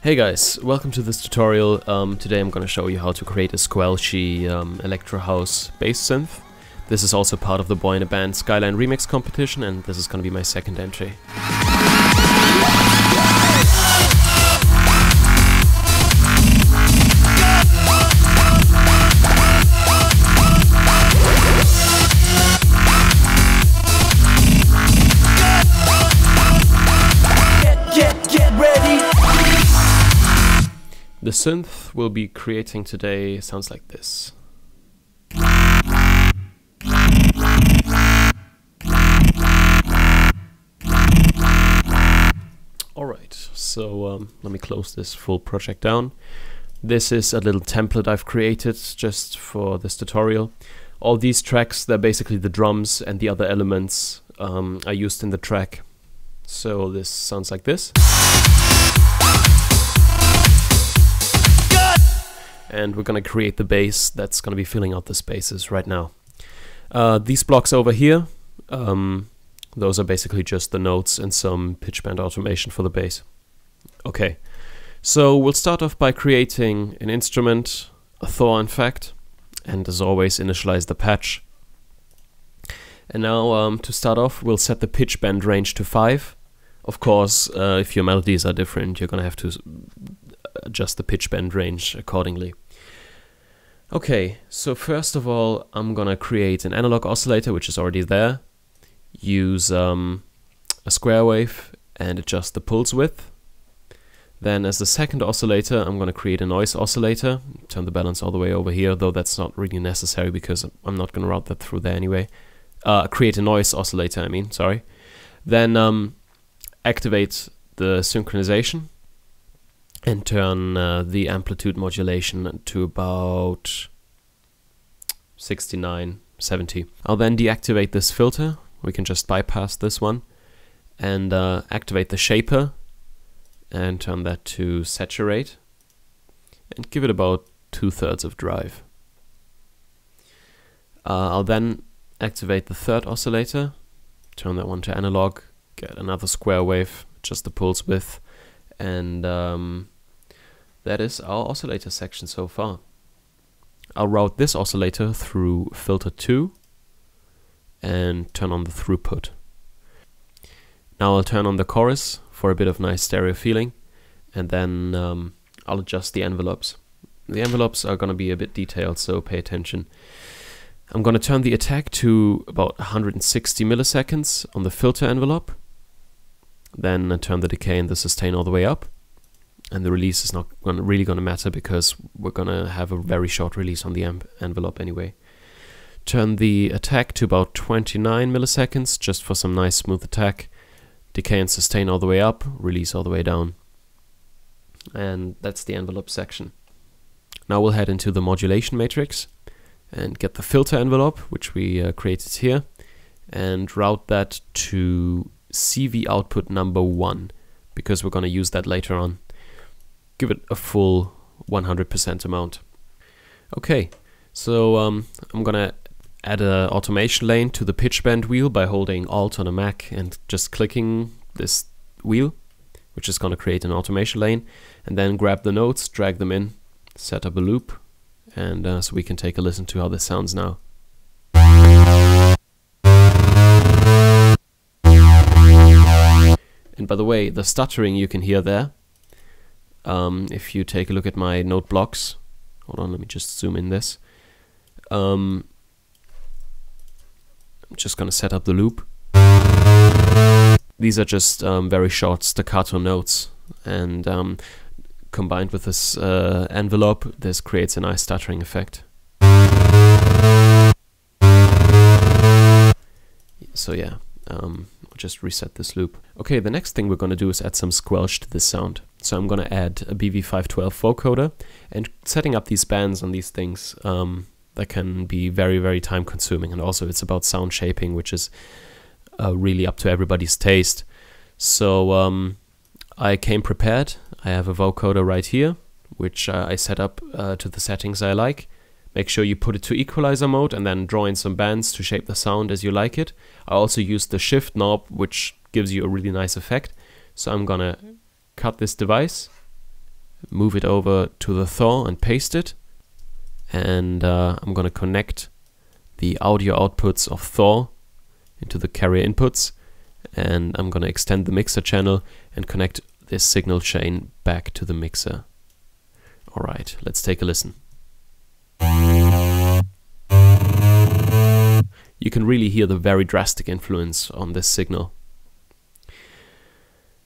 Hey guys, welcome to this tutorial. Today I'm gonna show you how to create a Squelchy Electro House bass synth. This is also part of the Boyinaband Skyline Remix competition, and this is gonna be my second entry. The synth we'll be creating today sounds like this. Alright, so let me close this full project down. This is a little template I've created just for this tutorial. All these tracks, they're basically the drums and the other elements I used in the track. So this sounds like this. And we're gonna create the bass that's gonna be filling out the spaces right now. These blocks over here, those are basically just the notes and some pitch bend automation for the bass. Okay, so we'll start off by creating an instrument, a Thor in fact, and as always initialize the patch. And now to start off, we'll set the pitch bend range to 5. Of course, if your melodies are different, you're gonna have to adjust the pitch bend range accordingly. Okay, so first of all, I'm gonna create an analog oscillator, which is already there. Use a square wave and adjust the pulse width. Then as the second oscillator, I'm gonna create a noise oscillator. Turn the balance all the way over here, though that's not really necessary because I'm not gonna route that through there anyway. Create a noise oscillator, I mean, sorry. Then activate the synchronization and turn the amplitude modulation to about 69, 70. I'll then deactivate this filter. We can just bypass this one and activate the shaper and turn that to saturate and give it about 2/3 of drive. I'll then activate the third oscillator, turn that one to analog, get another square wave, adjust the pulse width, and that is our oscillator section so far. I'll route this oscillator through filter 2 and turn on the throughput. Now I'll turn on the chorus for a bit of nice stereo feeling, and then I'll adjust the envelopes. The envelopes are going to be a bit detailed, so pay attention. I'm going to turn the attack to about 160 milliseconds on the filter envelope. Then turn the decay and the sustain all the way up. And the release is not really going to matter because we're going to have a very short release on the envelope anyway. Turn the attack to about 29 milliseconds just for some nice smooth attack. Decay and sustain all the way up, release all the way down. And that's the envelope section. Now we'll head into the modulation matrix and get the filter envelope, which we created here, and route that to CV output number 1 because we're going to use that later on. Give it a full 100% amount. Okay, so I'm gonna add an automation lane to the pitch bend wheel by holding Alt on a Mac and just clicking this wheel, which is gonna create an automation lane, and then grab the notes, drag them in, set up a loop, and so we can take a listen to how this sounds now. And by the way, the stuttering you can hear there, if you take a look at my note blocks, hold on, let me just zoom in this. I'm just gonna set up the loop. These are just very short staccato notes, and combined with this envelope, this creates a nice stuttering effect. So yeah, I'll just reset this loop. Okay, the next thing we're going to do is add some squelch to this sound. So I'm going to add a BV512 vocoder, and setting up these bands on these things, that can be very, very time consuming, and also it's about sound shaping, which is really up to everybody's taste. So I came prepared. I have a vocoder right here, which I set up to the settings I like. Make sure you put it to equalizer mode and then draw in some bands to shape the sound as you like it. I also use the shift knob, which gives you a really nice effect. So I'm gonna cut this device move it over to the Thor and paste it. And I'm gonna connect the audio outputs of Thor into the carrier inputs, and I'm gonna extend the mixer channel and connect this signal chain back to the mixer. Alright, let's take a listen. You can really hear the very drastic influence on this signal.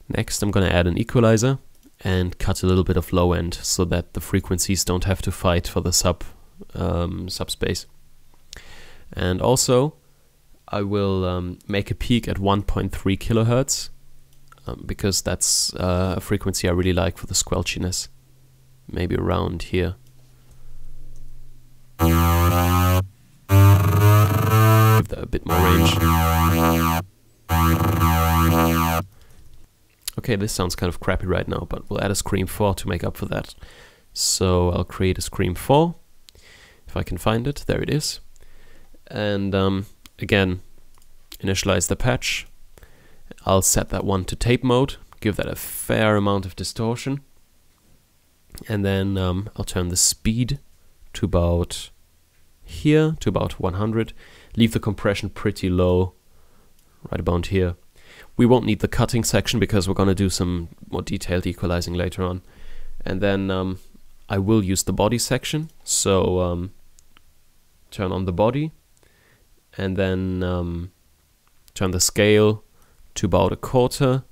Next, I'm gonna add an equalizer and cut a little bit of low end so that the frequencies don't have to fight for the subspace. And also, I will make a peak at 1.3 kilohertz because that's a frequency I really like for the squelchiness. Maybe around here. Give that a bit more range. Okay, this sounds kind of crappy right now, but we'll add a Scream 4 to make up for that. So I'll create a Scream 4, if I can find it. There it is. And again, initialize the patch. I'll set that one to tape mode, give that a fair amount of distortion. And then I'll turn the speed to about here, to about 100. Leave the compression pretty low, right about here. We won't need the cutting section because we're going to do some more detailed equalizing later on. And then I will use the body section, so turn on the body, and then turn the scale to about 1/4,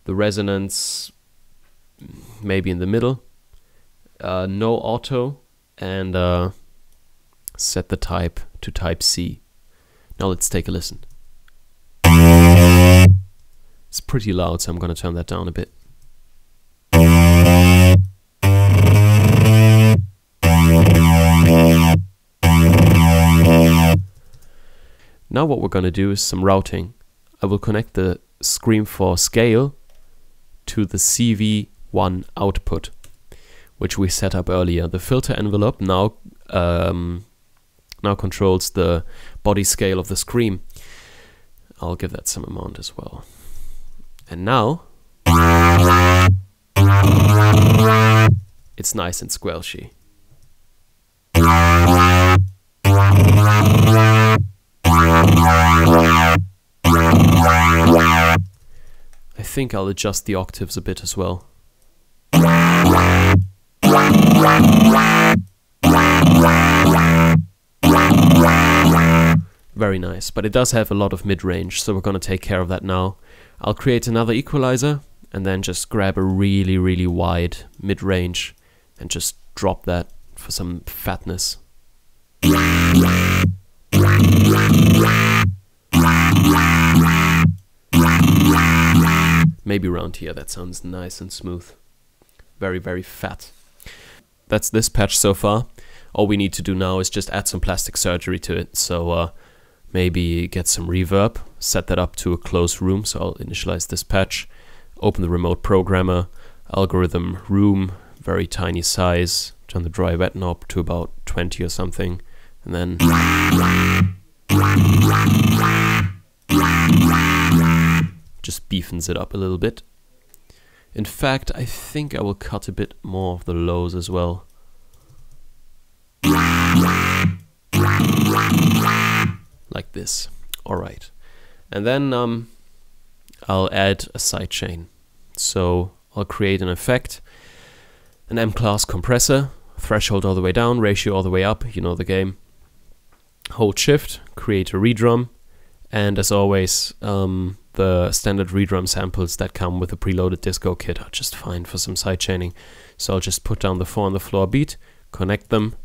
the resonance maybe in the middle, no auto, and set the type to type C. Now let's take a listen. It's pretty loud, so I'm going to turn that down a bit. Now what we're going to do is some routing. I will connect the Scream 4 scale to the CV1 output, which we set up earlier. The filter envelope now controls the body scale of the Scream. I'll give that some amount as well. And now it's nice and squelchy. I think I'll adjust the octaves a bit as well. Very nice, but it does have a lot of mid-range, so we're going to take care of that now. I'll create another equalizer and then just grab a really, really wide mid-range and just drop that for some fatness. Maybe around here, that sounds nice and smooth. Very, very fat. That's this patch so far. All we need to do now is just add some plastic surgery to it. So maybe get some reverb, set that up to a closed room. So I'll initialize this patch, open the remote programmer, algorithm room, very tiny size, turn the dry wet knob to about 20 or something, and then just beefens it up a little bit. In fact, I think I will cut a bit more of the lows as well. Like this. Alright. And then I'll add a sidechain. So I'll create an effect, an M-class compressor, threshold all the way down, ratio all the way up, you know the game. Hold shift, create a redrum, and as always, the standard redrum samples that come with a preloaded disco kit are just fine for some sidechaining. So I'll just put down the 4 on the floor beat, connect them.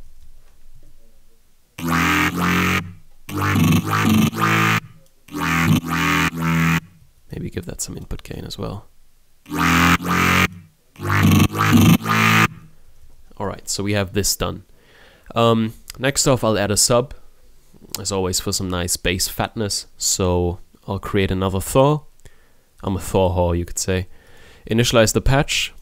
Maybe give that some input gain as well. Alright, so we have this done. Next off, I'll add a sub, as always, for some nice bass fatness. So I'll create another Thor. I'm a Thor whore, you could say. Initialize the patch,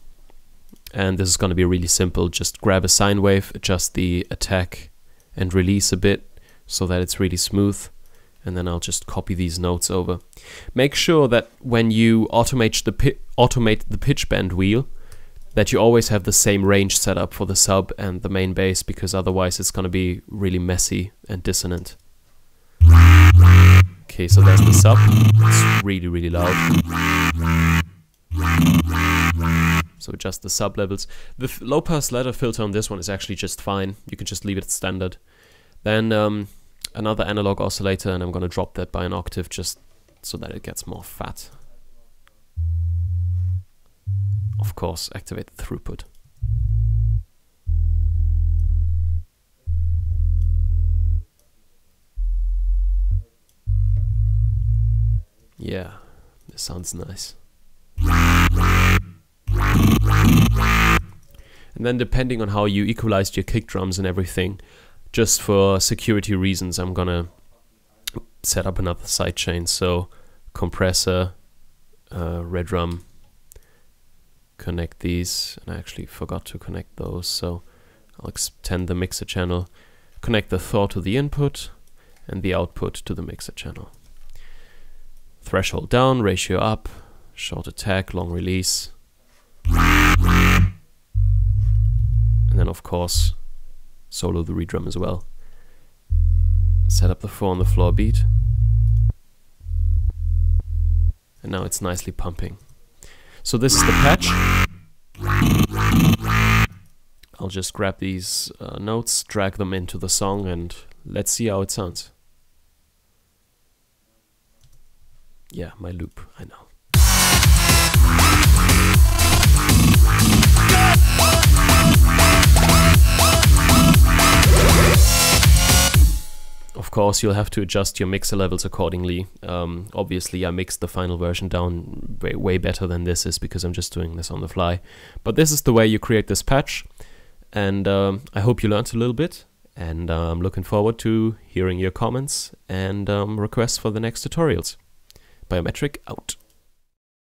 and this is going to be really simple. Just grab a sine wave, adjust the attack and release a bit so that it's really smooth, and then I'll just copy these notes over. Make sure that when you automate the pitch bend wheel, that you always have the same range set up for the sub and the main bass, because otherwise it's going to be really messy and dissonant. Okay, so there's the sub. It's really, really loud. So adjust the sub levels. The low pass ladder filter on this one is actually just fine. You can just leave it at standard. Then another analog oscillator, and I'm going to drop that by an octave just so that it gets more fat. Of course, activate the throughput. Yeah, this sounds nice. And then depending on how you equalized your kick drums and everything, just for security reasons, I'm gonna set up another sidechain. So compressor, red drum, connect these, and I actually forgot to connect those, so I'll extend the mixer channel, connect the thaw to the input and the output to the mixer channel. Threshold down, ratio up, short attack, long release. And then of course solo the redrum as well. Set up the 4 on the floor beat. And now it's nicely pumping. So this is the patch. I'll just grab these notes, drag them into the song, and let's see how it sounds. Yeah, my loop, I know. Of course, you'll have to adjust your mixer levels accordingly. Obviously, I mixed the final version down way better than this is, because I'm just doing this on the fly. But this is the way you create this patch, and I hope you learned a little bit, and I'm looking forward to hearing your comments and requests for the next tutorials. Biometric out.